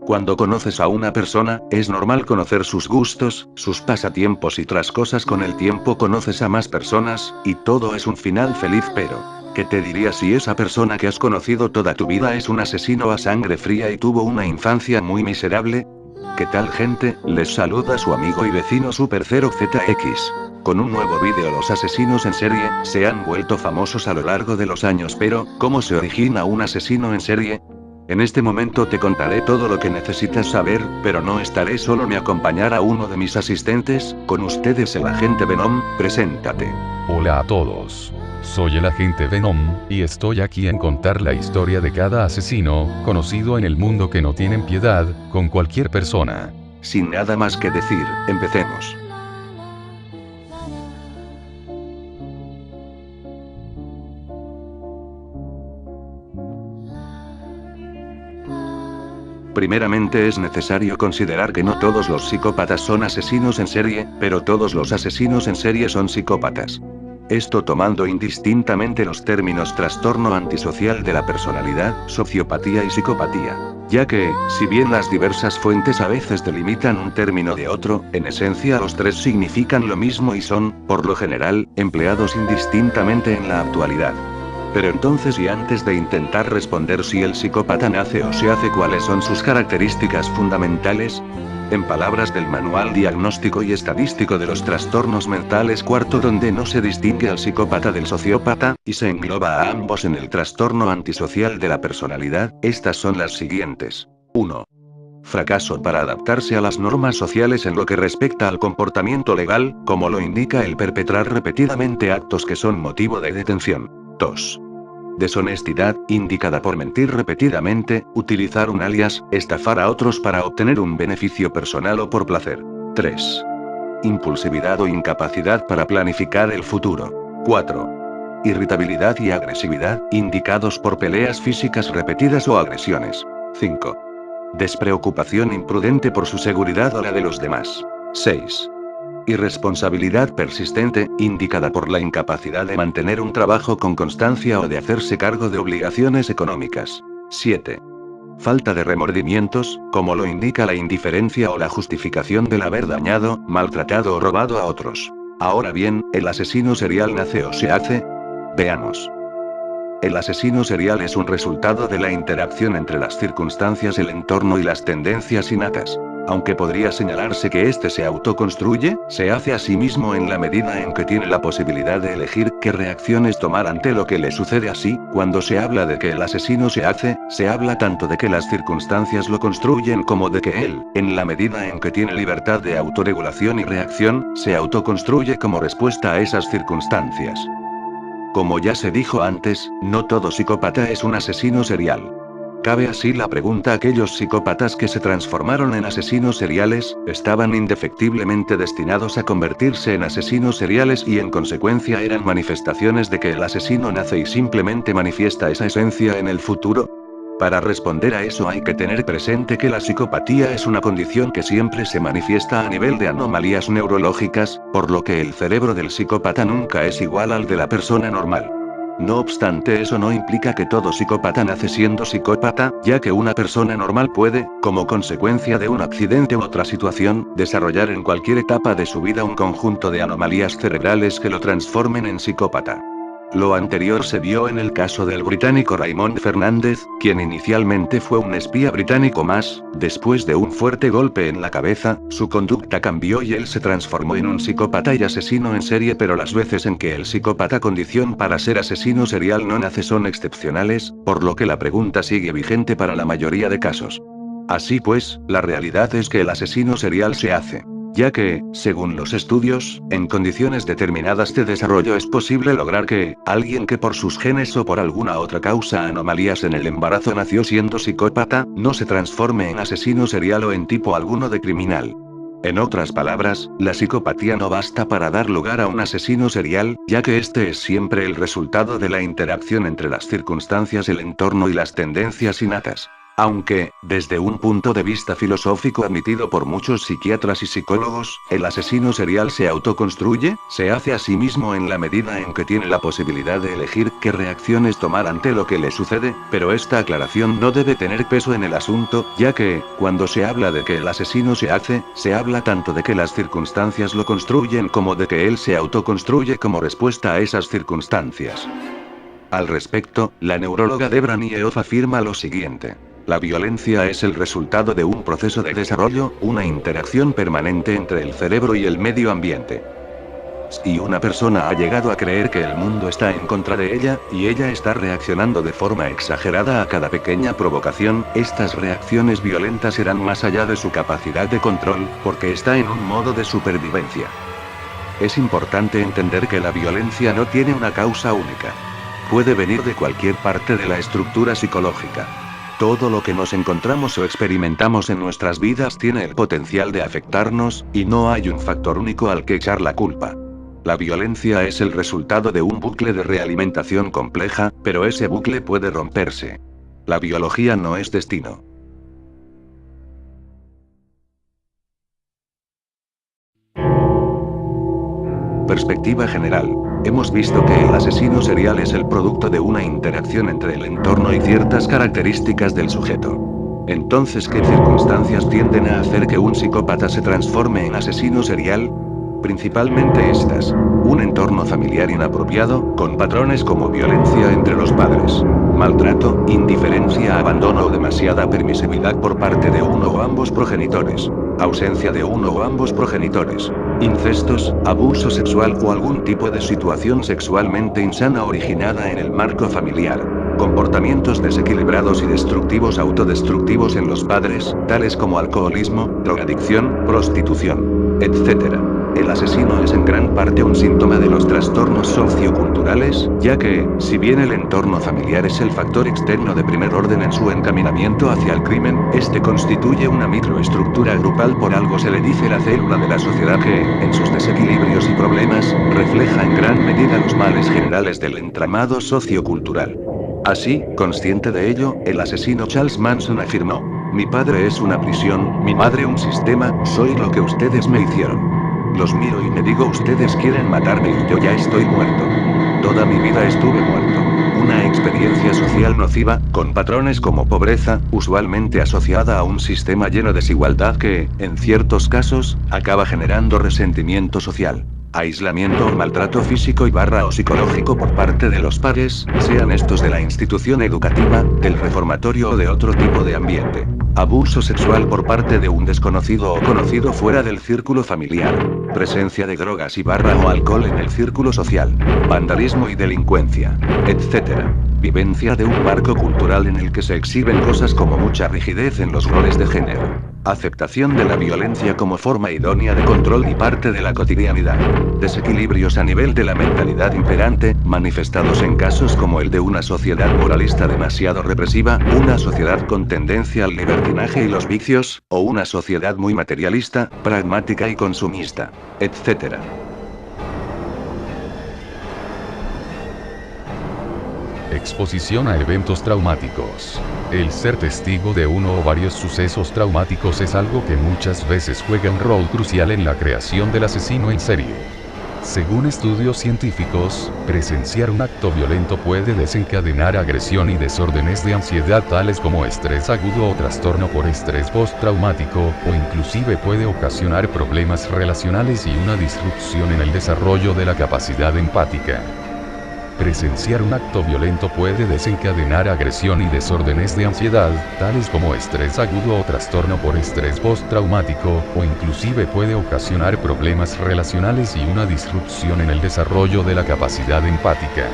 Cuando conoces a una persona, es normal conocer sus gustos, sus pasatiempos y otras cosas. Con el tiempo conoces a más personas, y todo es un final feliz, pero ¿qué te dirías si esa persona que has conocido toda tu vida es un asesino a sangre fría y tuvo una infancia muy miserable? ¿Qué tal, gente? Les saluda su amigo y vecino Super 0ZX. Con un nuevo vídeo. Los asesinos en serie se han vuelto famosos a lo largo de los años, pero ¿cómo se origina un asesino en serie? En este momento te contaré todo lo que necesitas saber, pero no estaré solo, me acompañará uno de mis asistentes. Con ustedes el agente Venom. Preséntate. Hola a todos. Soy el agente Venom, y estoy aquí en contar la historia de cada asesino conocido en el mundo que no tienen piedad con cualquier persona. Sin nada más que decir, empecemos. Primeramente es necesario considerar que no todos los psicópatas son asesinos en serie, pero todos los asesinos en serie son psicópatas. Esto tomando indistintamente los términos trastorno antisocial de la personalidad, sociopatía y psicopatía. Ya que, si bien las diversas fuentes a veces delimitan un término de otro, en esencia los tres significan lo mismo y son, por lo general, empleados indistintamente en la actualidad. Pero entonces, y antes de intentar responder si el psicópata nace o se hace, ¿cuáles son sus características fundamentales? En palabras del Manual Diagnóstico y Estadístico de los Trastornos Mentales IV, donde no se distingue al psicópata del sociópata, y se engloba a ambos en el trastorno antisocial de la personalidad, estas son las siguientes. 1. Fracaso para adaptarse a las normas sociales en lo que respecta al comportamiento legal, como lo indica el perpetrar repetidamente actos que son motivo de detención. 2. Deshonestidad, indicada por mentir repetidamente, utilizar un alias, estafar a otros para obtener un beneficio personal o por placer. 3. Impulsividad o incapacidad para planificar el futuro. 4. Irritabilidad y agresividad, indicados por peleas físicas repetidas o agresiones. 5. Despreocupación imprudente por su seguridad o la de los demás. 6. Irresponsabilidad persistente, indicada por la incapacidad de mantener un trabajo con constancia o de hacerse cargo de obligaciones económicas. 7. Falta de remordimientos, como lo indica la indiferencia o la justificación del haber dañado, maltratado o robado a otros. Ahora bien, ¿el asesino serial nace o se hace? Veamos. El asesino serial es un resultado de la interacción entre las circunstancias, el entorno y las tendencias innatas. Aunque podría señalarse que éste se autoconstruye, se hace a sí mismo en la medida en que tiene la posibilidad de elegir qué reacciones tomar ante lo que le sucede. Así, cuando se habla de que el asesino se hace, se habla tanto de que las circunstancias lo construyen como de que él, en la medida en que tiene libertad de autorregulación y reacción, se autoconstruye como respuesta a esas circunstancias. Como ya se dijo antes, no todo psicópata es un asesino serial. Cabe así la pregunta: ¿aquellos psicópatas que se transformaron en asesinos seriales, estaban indefectiblemente destinados a convertirse en asesinos seriales y en consecuencia eran manifestaciones de que el asesino nace y simplemente manifiesta esa esencia en el futuro? Para responder a eso hay que tener presente que la psicopatía es una condición que siempre se manifiesta a nivel de anomalías neurológicas, por lo que el cerebro del psicópata nunca es igual al de la persona normal. No obstante, eso no implica que todo psicópata nace siendo psicópata, ya que una persona normal puede, como consecuencia de un accidente u otra situación, desarrollar en cualquier etapa de su vida un conjunto de anomalías cerebrales que lo transformen en psicópata. Lo anterior se vio en el caso del británico Raymond Fernández, quien inicialmente fue un espía británico más. Después de un fuerte golpe en la cabeza, su conducta cambió y él se transformó en un psicópata y asesino en serie, pero las veces en que el psicópata condición para ser asesino serial no nace son excepcionales, por lo que la pregunta sigue vigente para la mayoría de casos. Así pues, la realidad es que el asesino serial se hace. Ya que, según los estudios, en condiciones determinadas de desarrollo es posible lograr que, alguien que por sus genes o por alguna otra causa, anomalías en el embarazo, nació siendo psicópata, no se transforme en asesino serial o en tipo alguno de criminal. En otras palabras, la psicopatía no basta para dar lugar a un asesino serial, ya que este es siempre el resultado de la interacción entre las circunstancias, el entorno y las tendencias innatas. Aunque, desde un punto de vista filosófico admitido por muchos psiquiatras y psicólogos, el asesino serial se autoconstruye, se hace a sí mismo en la medida en que tiene la posibilidad de elegir qué reacciones tomar ante lo que le sucede, pero esta aclaración no debe tener peso en el asunto, ya que, cuando se habla de que el asesino se hace, se habla tanto de que las circunstancias lo construyen como de que él se autoconstruye como respuesta a esas circunstancias. Al respecto, la neuróloga Debra Niehoff afirma lo siguiente. La violencia es el resultado de un proceso de desarrollo, una interacción permanente entre el cerebro y el medio ambiente. Si una persona ha llegado a creer que el mundo está en contra de ella, y ella está reaccionando de forma exagerada a cada pequeña provocación, estas reacciones violentas irán más allá de su capacidad de control, porque está en un modo de supervivencia. Es importante entender que la violencia no tiene una causa única. Puede venir de cualquier parte de la estructura psicológica. Todo lo que nos encontramos o experimentamos en nuestras vidas tiene el potencial de afectarnos, y no hay un factor único al que echar la culpa. La violencia es el resultado de un bucle de realimentación compleja, pero ese bucle puede romperse. La biología no es destino. Perspectiva general. Hemos visto que el asesino serial es el producto de una interacción entre el entorno y ciertas características del sujeto. Entonces, ¿qué circunstancias tienden a hacer que un psicópata se transforme en asesino serial? Principalmente estas. Un entorno familiar inapropiado, con patrones como violencia entre los padres, maltrato, indiferencia, abandono o demasiada permisividad por parte de uno o ambos progenitores, ausencia de uno o ambos progenitores, incestos, abuso sexual o algún tipo de situación sexualmente insana originada en el marco familiar, comportamientos desequilibrados y destructivos autodestructivos en los padres, tales como alcoholismo, drogadicción, prostitución, etc. El asesino es en gran parte un síntoma de los trastornos socioculturales, ya que, si bien el entorno familiar es el factor externo de primer orden en su encaminamiento hacia el crimen, este constituye una microestructura grupal. Por algo se le dice la célula de la sociedad que, en sus desequilibrios y problemas, refleja en gran medida los males generales del entramado sociocultural. Así, consciente de ello, el asesino Charles Manson afirmó: "Mi padre es una prisión, mi madre un sistema, soy lo que ustedes me hicieron. Los miro y me digo, ustedes quieren matarme y yo ya estoy muerto. Toda mi vida estuve muerto". Una experiencia social nociva, con patrones como pobreza, usualmente asociada a un sistema lleno de desigualdad que, en ciertos casos, acaba generando resentimiento social, aislamiento o maltrato físico o psicológico por parte de los pares, sean estos de la institución educativa, del reformatorio o de otro tipo de ambiente. Abuso sexual por parte de un desconocido o conocido fuera del círculo familiar. Presencia de drogas o alcohol en el círculo social. Vandalismo y delincuencia, etc. Vivencia de un marco cultural en el que se exhiben cosas como mucha rigidez en los roles de género. Aceptación de la violencia como forma idónea de control y parte de la cotidianidad. Desequilibrios a nivel de la mentalidad imperante, manifestados en casos como el de una sociedad moralista demasiado represiva, una sociedad con tendencia al libertinaje y los vicios, o una sociedad muy materialista, pragmática y consumista, etc. Exposición a eventos traumáticos. El ser testigo de uno o varios sucesos traumáticos es algo que muchas veces juega un rol crucial en la creación del asesino en serie. Según estudios científicos, presenciar un acto violento puede desencadenar agresión y desórdenes de ansiedad tales como estrés agudo o trastorno por estrés postraumático, o inclusive puede ocasionar problemas relacionales y una disrupción en el desarrollo de la capacidad empática. Presenciar un acto violento puede desencadenar agresión y desórdenes de ansiedad, tales como estrés agudo o trastorno por estrés postraumático, o inclusive puede ocasionar problemas relacionales y una disrupción en el desarrollo de la capacidad empática.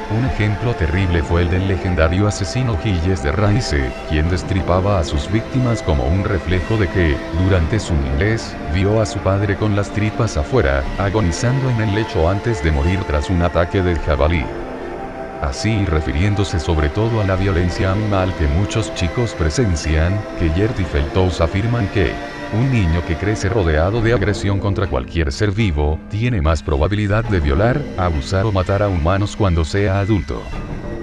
Un ejemplo terrible fue el del legendario asesino Gilles de Raisse, quien destripaba a sus víctimas como un reflejo de que, durante su niñez, vio a su padre con las tripas afuera, agonizando en el lecho antes de morir tras un ataque de jabalí. Así, refiriéndose sobre todo a la violencia animal que muchos chicos presencian, Keyert y Feltous afirman que un niño que crece rodeado de agresión contra cualquier ser vivo, tiene más probabilidad de violar, abusar o matar a humanos cuando sea adulto.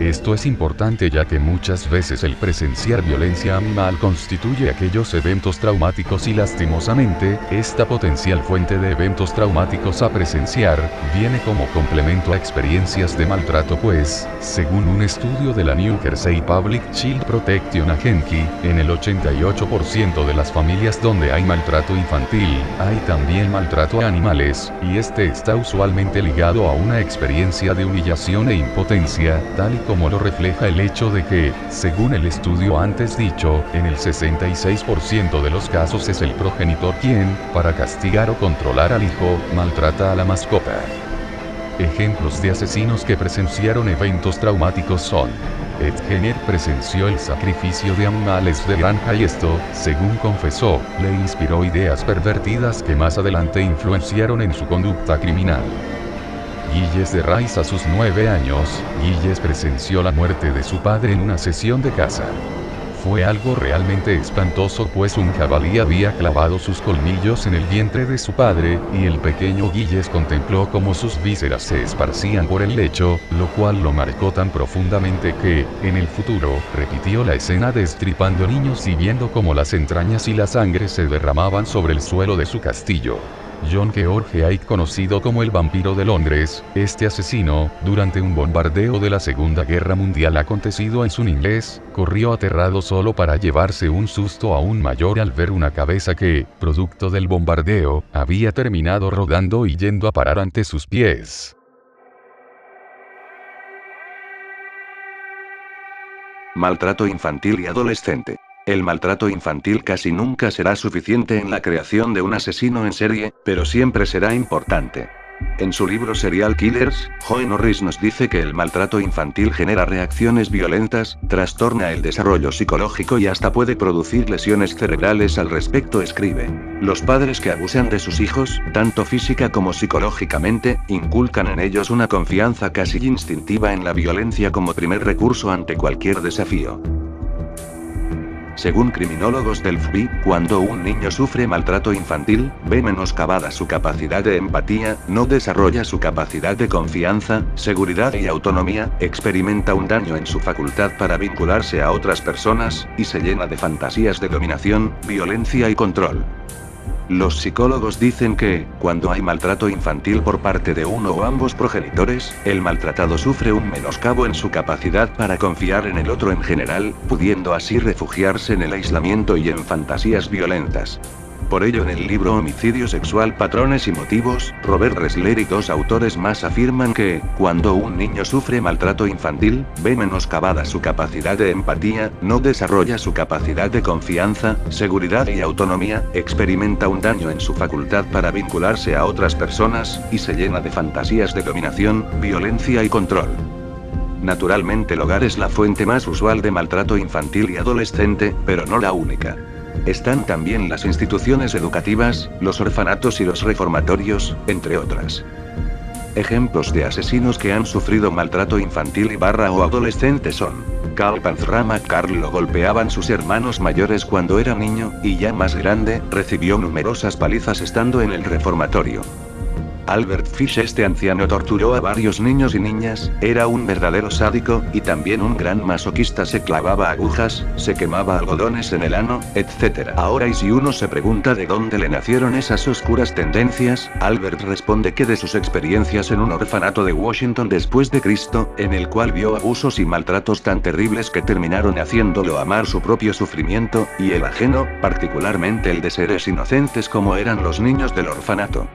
Esto es importante ya que muchas veces el presenciar violencia animal constituye aquellos eventos traumáticos y lastimosamente, esta potencial fuente de eventos traumáticos a presenciar, viene como complemento a experiencias de maltrato pues, según un estudio de la New Jersey Public Child Protection Agency, en el 88% de las familias donde hay maltrato infantil, hay también maltrato a animales, y este está usualmente ligado a una experiencia de humillación e impotencia, tal y como lo refleja el hecho de que, según el estudio antes dicho, en el 66% de los casos es el progenitor quien, para castigar o controlar al hijo, maltrata a la mascota. Ejemplos de asesinos que presenciaron eventos traumáticos son: Ed Gener presenció el sacrificio de animales de granja y esto, según confesó, le inspiró ideas pervertidas que más adelante influenciaron en su conducta criminal. Gilles de Rais a sus 9 años, Gilles presenció la muerte de su padre en una sesión de caza. Fue algo realmente espantoso pues un jabalí había clavado sus colmillos en el vientre de su padre, y el pequeño Gilles contempló cómo sus vísceras se esparcían por el lecho, lo cual lo marcó tan profundamente que, en el futuro, repitió la escena destripando niños y viendo cómo las entrañas y la sangre se derramaban sobre el suelo de su castillo. John George Ake, conocido como el vampiro de Londres, este asesino, durante un bombardeo de la Segunda Guerra Mundial acontecido en su niñez, corrió aterrado solo para llevarse un susto aún mayor al ver una cabeza que, producto del bombardeo, había terminado rodando y yendo a parar ante sus pies. Maltrato infantil y adolescente. El maltrato infantil casi nunca será suficiente en la creación de un asesino en serie, pero siempre será importante. En su libro Serial Killers, Joe Norris nos dice que el maltrato infantil genera reacciones violentas, trastorna el desarrollo psicológico y hasta puede producir lesiones cerebrales. Al respecto escribe: los padres que abusan de sus hijos, tanto física como psicológicamente, inculcan en ellos una confianza casi instintiva en la violencia como primer recurso ante cualquier desafío. Según criminólogos del FBI, cuando un niño sufre maltrato infantil, ve menoscabada su capacidad de empatía, no desarrolla su capacidad de confianza, seguridad y autonomía, experimenta un daño en su facultad para vincularse a otras personas, y se llena de fantasías de dominación, violencia y control. Los psicólogos dicen que, cuando hay maltrato infantil por parte de uno o ambos progenitores, el maltratado sufre un menoscabo en su capacidad para confiar en el otro en general, pudiendo así refugiarse en el aislamiento y en fantasías violentas. Por ello en el libro Homicidio Sexual, Patrones y Motivos, Robert Ressler y 2 autores más afirman que, cuando un niño sufre maltrato infantil, ve menoscabada su capacidad de empatía, no desarrolla su capacidad de confianza, seguridad y autonomía, experimenta un daño en su facultad para vincularse a otras personas, y se llena de fantasías de dominación, violencia y control. Naturalmente el hogar es la fuente más usual de maltrato infantil y adolescente, pero no la única. Están también las instituciones educativas, los orfanatos y los reformatorios, entre otras. Ejemplos de asesinos que han sufrido maltrato infantil o adolescente son: Carl Panzram. Carl lo golpeaban sus hermanos mayores cuando era niño, y ya más grande, recibió numerosas palizas estando en el reformatorio. Albert Fish. Este anciano torturó a varios niños y niñas, era un verdadero sádico, y también un gran masoquista. Se clavaba agujas, se quemaba algodones en el ano, etc. Ahora, y si uno se pregunta de dónde le nacieron esas oscuras tendencias, Albert responde que de sus experiencias en un orfanato de Washington después de Cristo, en el cual vio abusos y maltratos tan terribles que terminaron haciéndolo amar su propio sufrimiento, y el ajeno, particularmente el de seres inocentes como eran los niños del orfanato.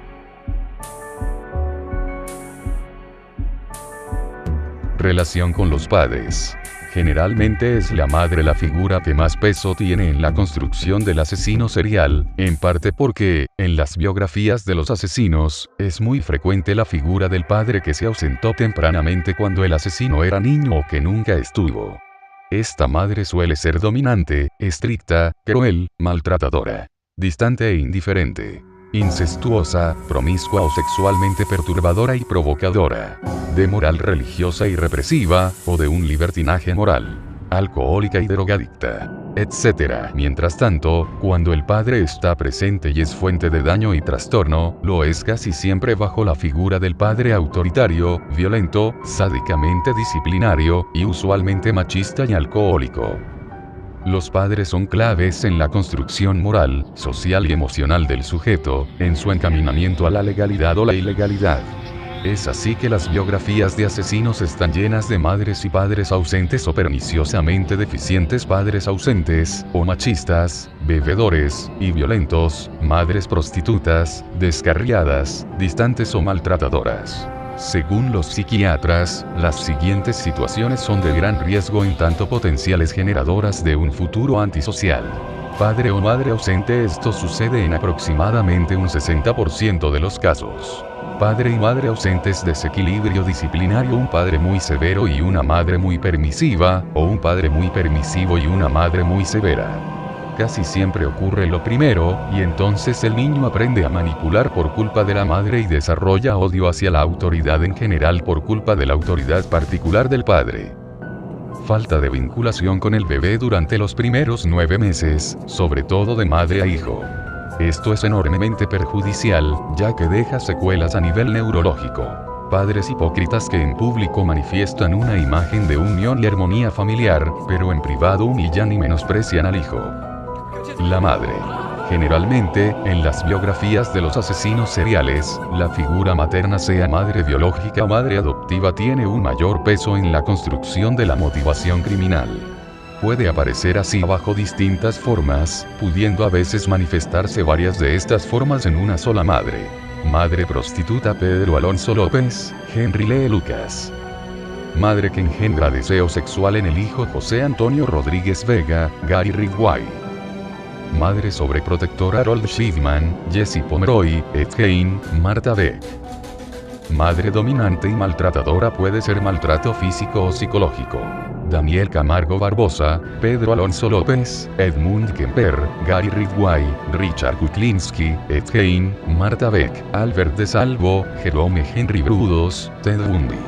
Relación con los padres. Generalmente es la madre la figura que más peso tiene en la construcción del asesino serial, en parte porque, en las biografías de los asesinos, es muy frecuente la figura del padre que se ausentó tempranamente cuando el asesino era niño o que nunca estuvo. Esta madre suele ser dominante, estricta, cruel, maltratadora, distante e indiferente, incestuosa, promiscua o sexualmente perturbadora y provocadora, de moral religiosa y represiva, o de un libertinaje moral. alcohólica y drogadicta, etc. Mientras tanto, cuando el padre está presente y es fuente de daño y trastorno, lo es casi siempre bajo la figura del padre autoritario, violento, sádicamente disciplinario, y usualmente machista y alcohólico. Los padres son claves en la construcción moral, social y emocional del sujeto, en su encaminamiento a la legalidad o la ilegalidad. Es así que las biografías de asesinos están llenas de madres y padres ausentes o perniciosamente deficientes, padres ausentes, o machistas, bebedores, y violentos, madres prostitutas, descarriadas, distantes o maltratadoras. Según los psiquiatras, las siguientes situaciones son de gran riesgo en tanto potenciales generadoras de un futuro antisocial. Padre o madre ausente. Esto sucede en aproximadamente un 60% de los casos. Padre y madre ausentes. Desequilibrio disciplinario. Un padre muy severo y una madre muy permisiva, o un padre muy permisivo y una madre muy severa. Casi siempre ocurre lo primero, y entonces el niño aprende a manipular por culpa de la madre y desarrolla odio hacia la autoridad en general por culpa de la autoridad particular del padre. Falta de vinculación con el bebé durante los primeros 9 meses, sobre todo de madre a hijo. Esto es enormemente perjudicial, ya que deja secuelas a nivel neurológico. Padres hipócritas que en público manifiestan una imagen de unión y armonía familiar, pero en privado humillan y menosprecian al hijo. La madre. Generalmente, en las biografías de los asesinos seriales, la figura materna, sea madre biológica o madre adoptiva, tiene un mayor peso en la construcción de la motivación criminal. Puede aparecer así bajo distintas formas, pudiendo a veces manifestarse varias de estas formas en una sola madre. Madre prostituta. Pedro Alonso López, Henry Lee Lucas. Madre que engendra deseo sexual en el hijo. José Antonio Rodríguez Vega, Gary Ridgway. Madre sobreprotectora. Harold Shipman, Jesse Pomeroy, Ed Gein, Marta Beck. Madre dominante y maltratadora. Puede ser maltrato físico o psicológico. Daniel Camargo Barbosa, Pedro Alonso López, Edmund Kemper, Gary Ridgway, Richard Kuklinski, Ed Gein, Marta Beck, Albert de Salvo, Jerome Henry Brudos, Ted Bundy.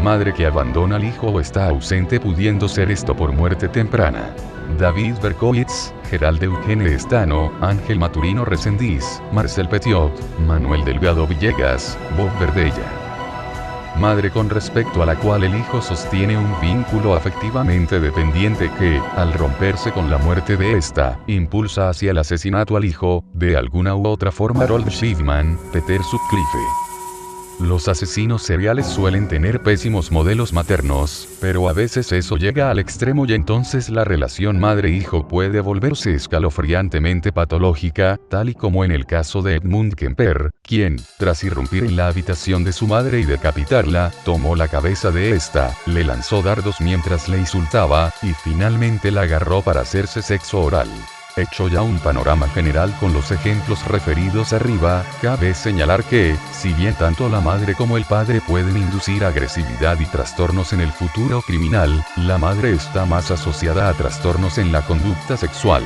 Madre que abandona al hijo o está ausente, pudiendo ser esto por muerte temprana. David Berkowitz, Gerald Eugene Estano, Ángel Maturino Resendiz, Marcel Petiot, Manuel Delgado Villegas, Bob Verdella. Madre con respecto a la cual el hijo sostiene un vínculo afectivamente dependiente que, al romperse con la muerte de esta, impulsa hacia el asesinato al hijo, de alguna u otra forma. Harold Shipman, Peter Sutcliffe. Los asesinos seriales suelen tener pésimos modelos maternos, pero a veces eso llega al extremo y entonces la relación madre-hijo puede volverse escalofriantemente patológica, tal y como en el caso de Edmund Kemper, quien, tras irrumpir en la habitación de su madre y decapitarla, tomó la cabeza de esta, le lanzó dardos mientras le insultaba, y finalmente la agarró para hacerse sexo oral. Hecho ya un panorama general con los ejemplos referidos arriba, cabe señalar que, si bien tanto la madre como el padre pueden inducir agresividad y trastornos en el futuro criminal, la madre está más asociada a trastornos en la conducta sexual.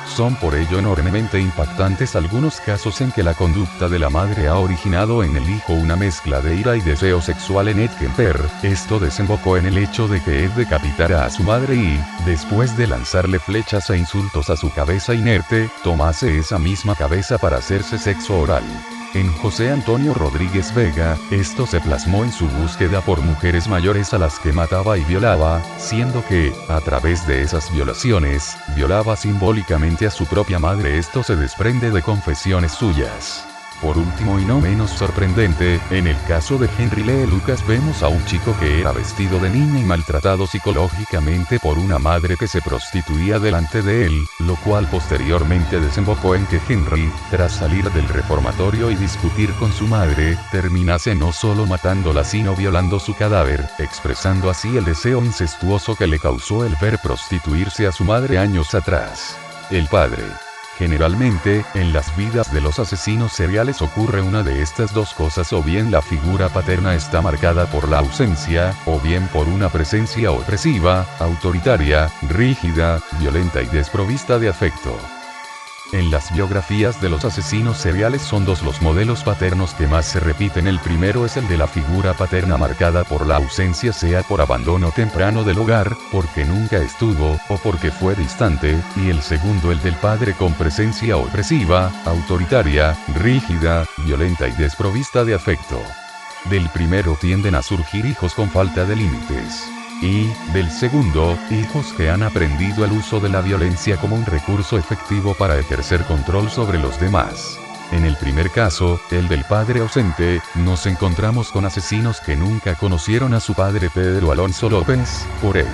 Son por ello enormemente impactantes algunos casos en que la conducta de la madre ha originado en el hijo una mezcla de ira y deseo sexual. En Ed Kemper, esto desembocó en el hecho de que Ed decapitara a su madre y, después de lanzarle flechas e insultos a su cabeza inerte, tomase esa misma cabeza para hacerse sexo oral. En José Antonio Rodríguez Vega, esto se plasmó en su búsqueda por mujeres mayores a las que mataba y violaba, siendo que, a través de esas violaciones, violaba simbólicamente a su propia madre. Esto se desprende de confesiones suyas. Por último y no menos sorprendente, en el caso de Henry Lee Lucas vemos a un chico que era vestido de niña y maltratado psicológicamente por una madre que se prostituía delante de él, lo cual posteriormente desembocó en que Henry, tras salir del reformatorio y discutir con su madre, terminase no solo matándola sino violando su cadáver, expresando así el deseo incestuoso que le causó el ver prostituirse a su madre años atrás. El padre. Generalmente, en las vidas de los asesinos seriales ocurre una de estas dos cosas: o bien la figura paterna está marcada por la ausencia, o bien por una presencia opresiva, autoritaria, rígida, violenta y desprovista de afecto. En las biografías de los asesinos seriales son dos los modelos paternos que más se repiten. El primero es el de la figura paterna marcada por la ausencia, sea por abandono temprano del hogar, porque nunca estuvo, o porque fue distante, y el segundo el del padre con presencia opresiva, autoritaria, rígida, violenta y desprovista de afecto. Del primero tienden a surgir hijos con falta de límites. Y, del segundo, hijos que han aprendido el uso de la violencia como un recurso efectivo para ejercer control sobre los demás. En el primer caso, el del padre ausente, nos encontramos con asesinos que nunca conocieron a su padre Pedro Alonso López, por él.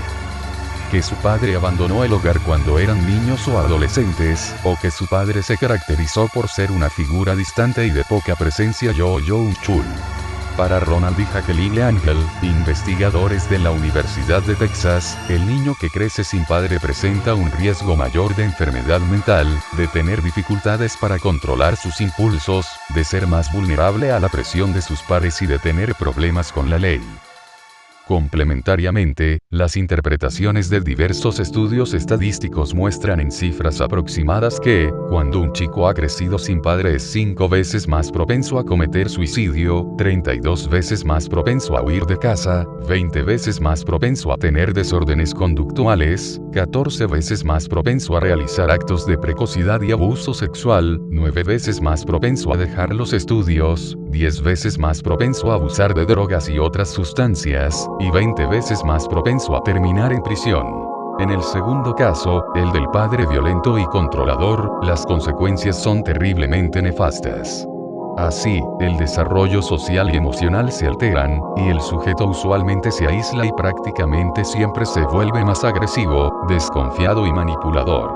Que su padre abandonó el hogar cuando eran niños o adolescentes, o que su padre se caracterizó por ser una figura distante y de poca presencia. Young Chul. Para Ronald y Jacqueline Angel, investigadores de la Universidad de Texas, el niño que crece sin padre presenta un riesgo mayor de enfermedad mental, de tener dificultades para controlar sus impulsos, de ser más vulnerable a la presión de sus pares y de tener problemas con la ley. Complementariamente, las interpretaciones de diversos estudios estadísticos muestran en cifras aproximadas que, cuando un chico ha crecido sin padre es 5 veces más propenso a cometer suicidio, 32 veces más propenso a huir de casa, 20 veces más propenso a tener desórdenes conductuales, 14 veces más propenso a realizar actos de precocidad y abuso sexual, 9 veces más propenso a dejar los estudios, 10 veces más propenso a abusar de drogas y otras sustancias, y 20 veces más propenso a terminar en prisión. En el segundo caso, el del padre violento y controlador, las consecuencias son terriblemente nefastas. Así, el desarrollo social y emocional se alteran, y el sujeto usualmente se aísla y prácticamente siempre se vuelve más agresivo, desconfiado y manipulador.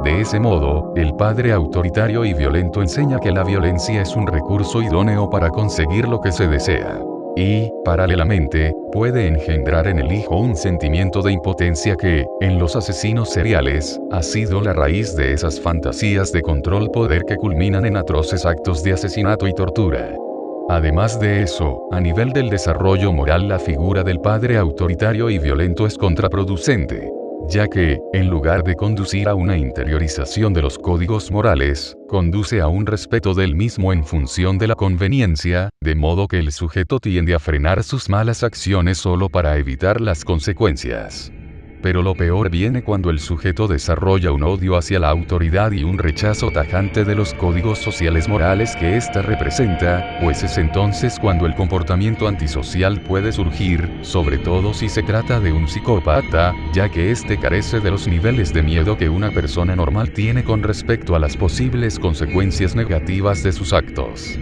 De ese modo, el padre autoritario y violento enseña que la violencia es un recurso idóneo para conseguir lo que se desea. Y, paralelamente, puede engendrar en el hijo un sentimiento de impotencia que, en los asesinos seriales, ha sido la raíz de esas fantasías de control-poder que culminan en atroces actos de asesinato y tortura. Además de eso, a nivel del desarrollo moral, la figura del padre autoritario y violento es contraproducente, ya que, en lugar de conducir a una interiorización de los códigos morales, conduce a un respeto del mismo en función de la conveniencia, de modo que el sujeto tiende a frenar sus malas acciones solo para evitar las consecuencias. Pero lo peor viene cuando el sujeto desarrolla un odio hacia la autoridad y un rechazo tajante de los códigos sociales morales que ésta representa, pues es entonces cuando el comportamiento antisocial puede surgir, sobre todo si se trata de un psicópata, ya que éste carece de los niveles de miedo que una persona normal tiene con respecto a las posibles consecuencias negativas de sus actos.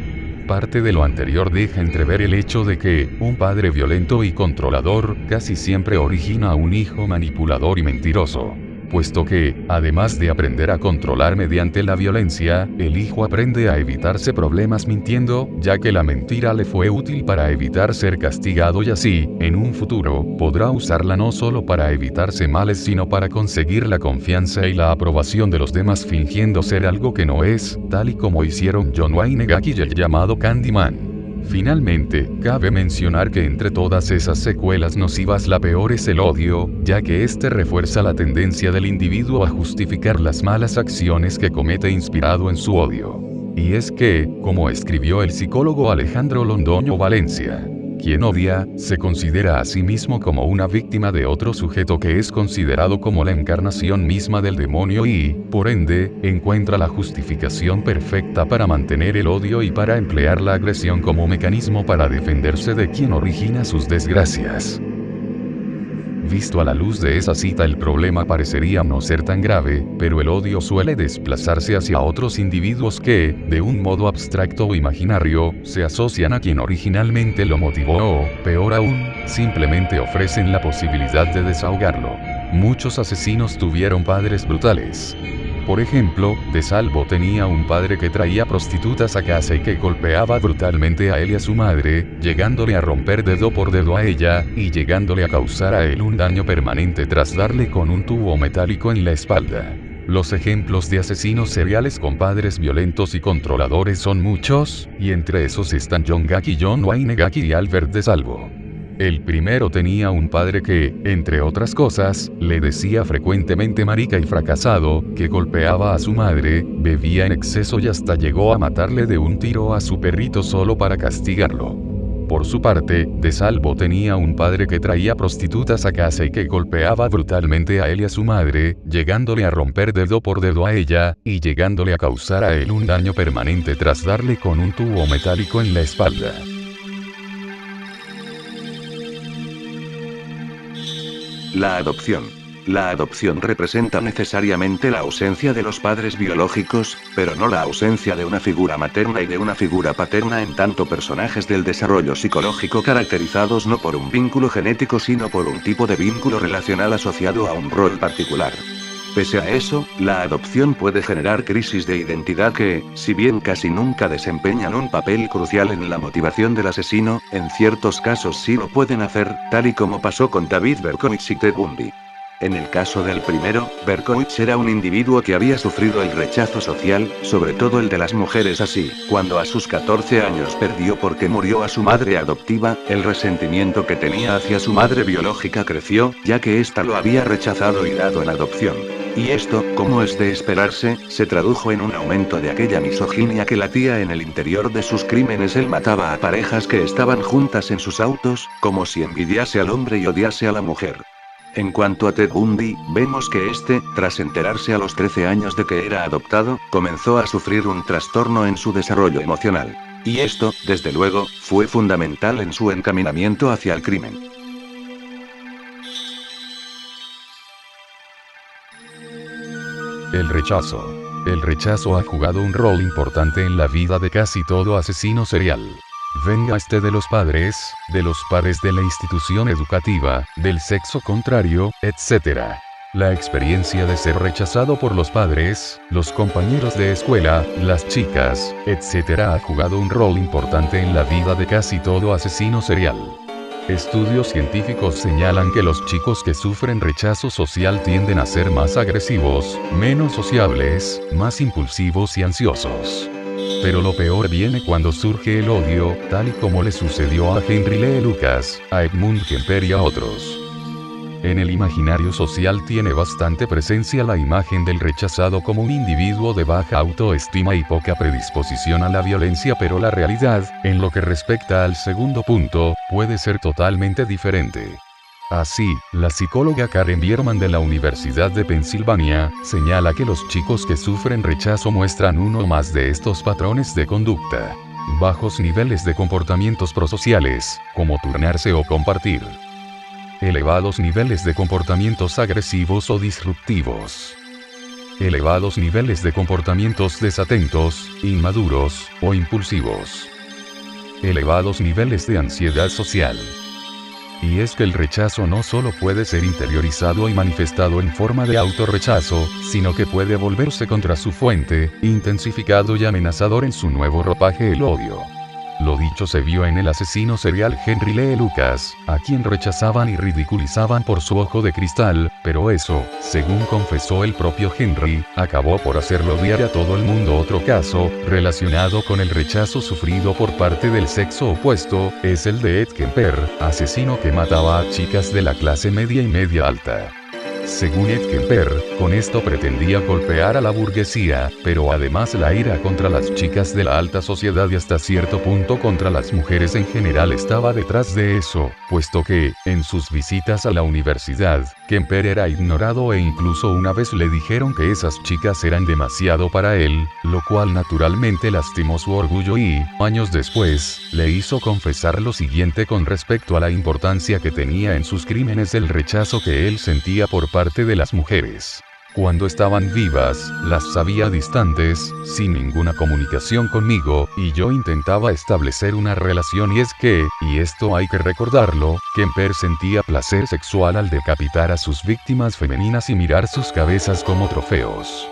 Parte de lo anterior deja entrever el hecho de que, un padre violento y controlador, casi siempre origina a un hijo manipulador y mentiroso. Puesto que, además de aprender a controlar mediante la violencia, el hijo aprende a evitarse problemas mintiendo, ya que la mentira le fue útil para evitar ser castigado y así, en un futuro, podrá usarla no solo para evitarse males sino para conseguir la confianza y la aprobación de los demás fingiendo ser algo que no es, tal y como hicieron John Wayne Gacy y el llamado Candyman. Finalmente, cabe mencionar que entre todas esas secuelas nocivas la peor es el odio, ya que este refuerza la tendencia del individuo a justificar las malas acciones que comete inspirado en su odio. Y es que, como escribió el psicólogo Alejandro Londoño Valencia, quien odia, se considera a sí mismo como una víctima de otro sujeto que es considerado como la encarnación misma del demonio y, por ende, encuentra la justificación perfecta para mantener el odio y para emplear la agresión como mecanismo para defenderse de quien origina sus desgracias. Visto a la luz de esa cita, el problema parecería no ser tan grave, pero el odio suele desplazarse hacia otros individuos que, de un modo abstracto o imaginario, se asocian a quien originalmente lo motivó o, peor aún, simplemente ofrecen la posibilidad de desahogarlo. Muchos asesinos tuvieron padres brutales. Por ejemplo, De Salvo tenía un padre que traía prostitutas a casa y que golpeaba brutalmente a él y a su madre, llegándole a romper dedo por dedo a ella, y llegándole a causar a él un daño permanente tras darle con un tubo metálico en la espalda. Los ejemplos de asesinos seriales con padres violentos y controladores son muchos, y entre esos están John Gacy, John Wayne Gacy y Albert De Salvo. El primero tenía un padre que, entre otras cosas, le decía frecuentemente marica y fracasado, que golpeaba a su madre, bebía en exceso y hasta llegó a matarle de un tiro a su perrito solo para castigarlo. Por su parte, De Salvo tenía un padre que traía prostitutas a casa y que golpeaba brutalmente a él y a su madre, llegándole a romper dedo por dedo a ella, y llegándole a causar a él un daño permanente tras darle con un tubo metálico en la espalda. La adopción. La adopción representa necesariamente la ausencia de los padres biológicos, pero no la ausencia de una figura materna y de una figura paterna en tanto personajes del desarrollo psicológico caracterizados no por un vínculo genético sino por un tipo de vínculo relacional asociado a un rol particular. Pese a eso, la adopción puede generar crisis de identidad que, si bien casi nunca desempeñan un papel crucial en la motivación del asesino, en ciertos casos sí lo pueden hacer, tal y como pasó con David Berkowitz y Ted Bundy. En el caso del primero, Berkowitz era un individuo que había sufrido el rechazo social, sobre todo el de las mujeres así. Cuando a sus 14 años perdió porque murió a su madre adoptiva, el resentimiento que tenía hacia su madre biológica creció, ya que ésta lo había rechazado y dado en adopción. Y esto, como es de esperarse, se tradujo en un aumento de aquella misoginia que latía en el interior de sus crímenes. Él mataba a parejas que estaban juntas en sus autos, como si envidiase al hombre y odiase a la mujer. En cuanto a Ted Bundy, vemos que tras enterarse a los 13 años de que era adoptado, comenzó a sufrir un trastorno en su desarrollo emocional. Y esto, desde luego, fue fundamental en su encaminamiento hacia el crimen. El rechazo. El rechazo ha jugado un rol importante en la vida de casi todo asesino serial. Venga de los padres de la institución educativa, del sexo contrario, etc. La experiencia de ser rechazado por los padres, los compañeros de escuela, las chicas, etc. ha jugado un rol importante en la vida de casi todo asesino serial. Estudios científicos señalan que los chicos que sufren rechazo social tienden a ser más agresivos, menos sociables, más impulsivos y ansiosos. Pero lo peor viene cuando surge el odio, tal y como le sucedió a Henry Lee Lucas, a Edmund Kemper y a otros. En el imaginario social tiene bastante presencia la imagen del rechazado como un individuo de baja autoestima y poca predisposición a la violencia, pero la realidad, en lo que respecta al segundo punto, puede ser totalmente diferente. Así, la psicóloga Karen Bierman de la Universidad de Pensilvania, señala que los chicos que sufren rechazo muestran uno o más de estos patrones de conducta. Bajos niveles de comportamientos prosociales, como turnarse o compartir. Elevados niveles de comportamientos agresivos o disruptivos. Elevados niveles de comportamientos desatentos, inmaduros, o impulsivos. Elevados niveles de ansiedad social. Y es que el rechazo no solo puede ser interiorizado y manifestado en forma de autorrechazo, sino que puede volverse contra su fuente, intensificado y amenazador en su nuevo ropaje, el odio. Lo dicho se vio en el asesino serial Henry Lee Lucas, a quien rechazaban y ridiculizaban por su ojo de cristal, pero eso, según confesó el propio Henry, acabó por hacerlo odiar a todo el mundo. Otro caso, relacionado con el rechazo sufrido por parte del sexo opuesto, es el de Ed Kemper, asesino que mataba a chicas de la clase media y media alta. Según Ed Kemper, con esto pretendía golpear a la burguesía, pero además la ira contra las chicas de la alta sociedad y hasta cierto punto contra las mujeres en general estaba detrás de eso, puesto que, en sus visitas a la universidad, Kemper era ignorado e incluso una vez le dijeron que esas chicas eran demasiado para él, lo cual naturalmente lastimó su orgullo y, años después, le hizo confesar lo siguiente con respecto a la importancia que tenía en sus crímenes el rechazo que él sentía por parte de las mujeres. Cuando estaban vivas, las sabía distantes, sin ninguna comunicación conmigo, y yo intentaba establecer una relación y es que, y esto hay que recordarlo, Kemper sentía placer sexual al decapitar a sus víctimas femeninas y mirar sus cabezas como trofeos.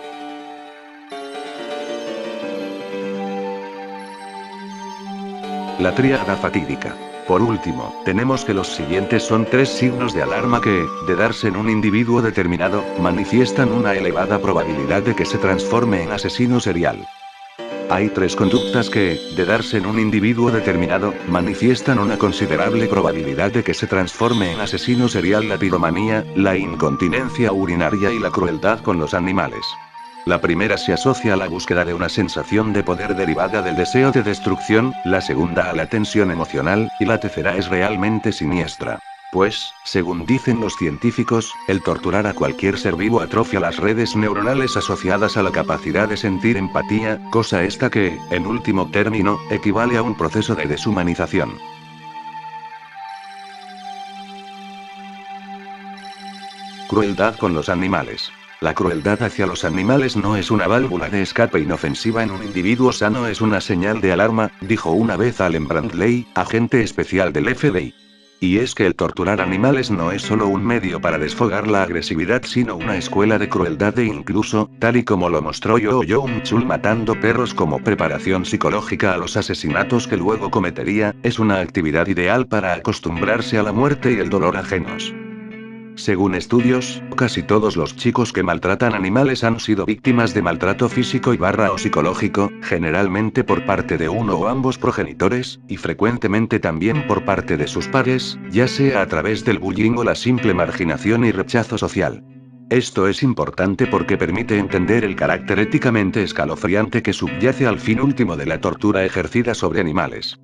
La tríada fatídica. Por último, tenemos que los siguientes son 3 signos de alarma que, de darse en un individuo determinado, manifiestan una elevada probabilidad de que se transforme en asesino serial. Hay 3 conductas que, de darse en un individuo determinado, manifiestan una considerable probabilidad de que se transforme en asesino serial: la piromanía, la incontinencia urinaria y la crueldad con los animales. La primera se asocia a la búsqueda de una sensación de poder derivada del deseo de destrucción, la segunda a la tensión emocional, y la tercera es realmente siniestra. Pues, según dicen los científicos, el torturar a cualquier ser vivo atrofia las redes neuronales asociadas a la capacidad de sentir empatía, cosa esta que, en último término, equivale a un proceso de deshumanización. Crueldad con los animales. La crueldad hacia los animales no es una válvula de escape inofensiva en un individuo sano, es una señal de alarma, dijo una vez Allen Bradley, agente especial del FBI. Y es que el torturar animales no es solo un medio para desfogar la agresividad, sino una escuela de crueldad e incluso, tal y como lo mostró Young Chul matando perros como preparación psicológica a los asesinatos que luego cometería, es una actividad ideal para acostumbrarse a la muerte y el dolor ajenos. Según estudios, casi todos los chicos que maltratan animales han sido víctimas de maltrato físico o psicológico, generalmente por parte de uno o ambos progenitores, y frecuentemente también por parte de sus pares, ya sea a través del bullying o la simple marginación y rechazo social. Esto es importante porque permite entender el carácter éticamente escalofriante que subyace al fin último de la tortura ejercida sobre animales.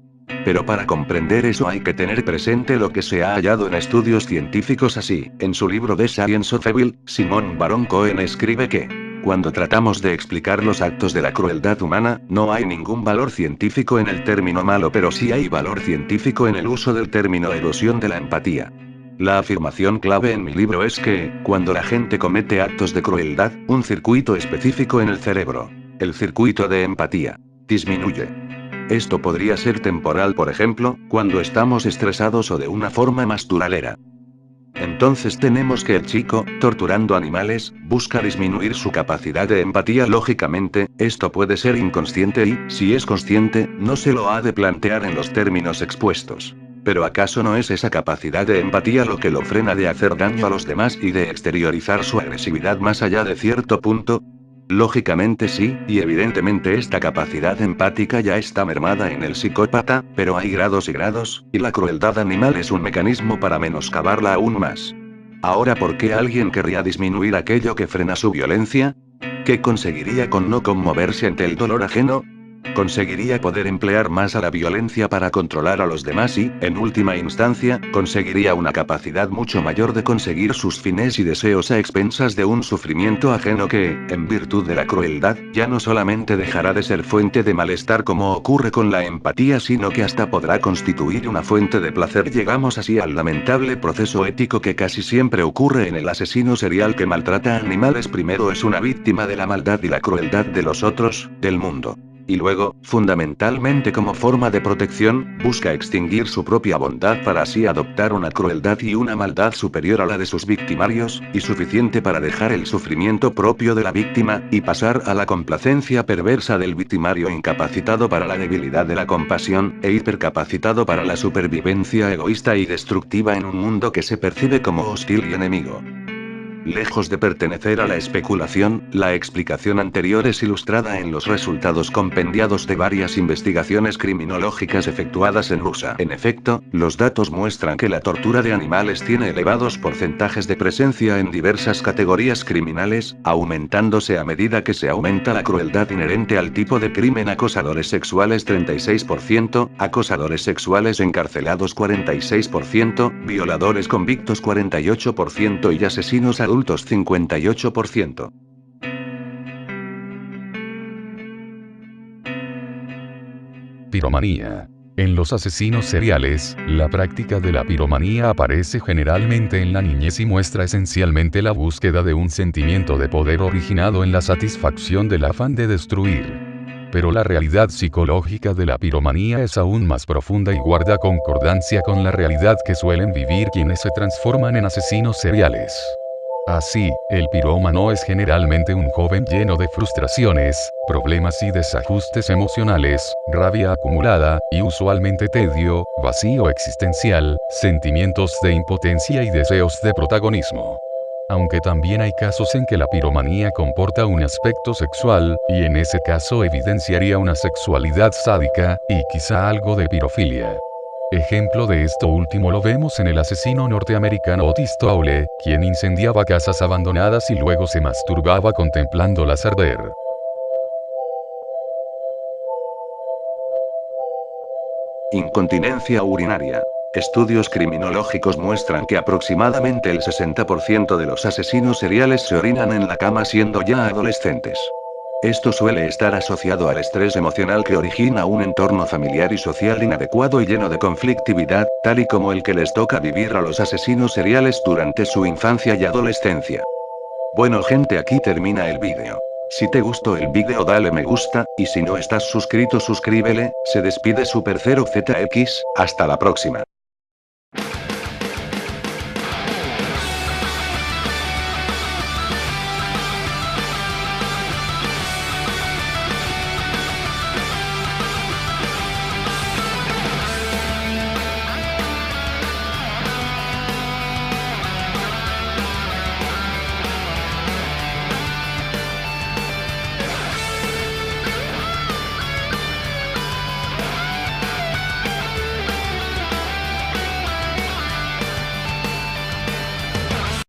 Pero para comprender eso hay que tener presente lo que se ha hallado en estudios científicos así. En su libro The Science of Evil, Simon Baron Cohen escribe que, cuando tratamos de explicar los actos de la crueldad humana, no hay ningún valor científico en el término malo, pero sí hay valor científico en el uso del término erosión de la empatía. La afirmación clave en mi libro es que, cuando la gente comete actos de crueldad, un circuito específico en el cerebro, el circuito de empatía, disminuye. Esto podría ser temporal, por ejemplo, cuando estamos estresados o de una forma más duradera. Entonces tenemos que el chico, torturando animales, busca disminuir su capacidad de empatía. Lógicamente, esto puede ser inconsciente y, si es consciente, no se lo ha de plantear en los términos expuestos. Pero ¿acaso no es esa capacidad de empatía lo que lo frena de hacer daño a los demás y de exteriorizar su agresividad más allá de cierto punto? Lógicamente sí, y evidentemente esta capacidad empática ya está mermada en el psicópata, pero hay grados y grados, y la crueldad animal es un mecanismo para menoscabarla aún más. Ahora, ¿por qué alguien querría disminuir aquello que frena su violencia? ¿Qué conseguiría con no conmoverse ante el dolor ajeno? Conseguiría poder emplear más a la violencia para controlar a los demás y, en última instancia, conseguiría una capacidad mucho mayor de conseguir sus fines y deseos a expensas de un sufrimiento ajeno que, en virtud de la crueldad, ya no solamente dejará de ser fuente de malestar como ocurre con la empatía, sino que hasta podrá constituir una fuente de placer. Llegamos así al lamentable proceso ético que casi siempre ocurre en el asesino serial que maltrata a animales. Primero es una víctima de la maldad y la crueldad de los otros, del mundo. Y luego, fundamentalmente como forma de protección, busca extinguir su propia bondad para así adoptar una crueldad y una maldad superior a la de sus victimarios, y suficiente para dejar el sufrimiento propio de la víctima, y pasar a la complacencia perversa del victimario, incapacitado para la debilidad de la compasión, e hipercapacitado para la supervivencia egoísta y destructiva en un mundo que se percibe como hostil y enemigo. Lejos de pertenecer a la especulación, la explicación anterior es ilustrada en los resultados compendiados de varias investigaciones criminológicas efectuadas en USA. En efecto, los datos muestran que la tortura de animales tiene elevados porcentajes de presencia en diversas categorías criminales, aumentándose a medida que se aumenta la crueldad inherente al tipo de crimen. Acosadores sexuales 36%, acosadores sexuales encarcelados 46%, violadores convictos 48% y asesinos adultos 58%. Piromanía. En los asesinos seriales, la práctica de la piromanía aparece generalmente en la niñez y muestra esencialmente la búsqueda de un sentimiento de poder originado en la satisfacción del afán de destruir. Pero la realidad psicológica de la piromanía es aún más profunda y guarda concordancia con la realidad que suelen vivir quienes se transforman en asesinos seriales. Así, el pirómano es generalmente un joven lleno de frustraciones, problemas y desajustes emocionales, rabia acumulada, y usualmente tedio, vacío existencial, sentimientos de impotencia y deseos de protagonismo. Aunque también hay casos en que la piromanía comporta un aspecto sexual, y en ese caso evidenciaría una sexualidad sádica, y quizá algo de pirofilia. Ejemplo de esto último lo vemos en el asesino norteamericano Otis Toole, quien incendiaba casas abandonadas y luego se masturbaba contemplándolas arder. Incontinencia urinaria. Estudios criminológicos muestran que aproximadamente el 60% de los asesinos seriales se orinan en la cama siendo ya adolescentes. Esto suele estar asociado al estrés emocional que origina un entorno familiar y social inadecuado y lleno de conflictividad, tal y como el que les toca vivir a los asesinos seriales durante su infancia y adolescencia. Bueno gente, aquí termina el vídeo. Si te gustó el vídeo dale me gusta, y si no estás suscrito suscríbele. Se despide Super0ZX, hasta la próxima.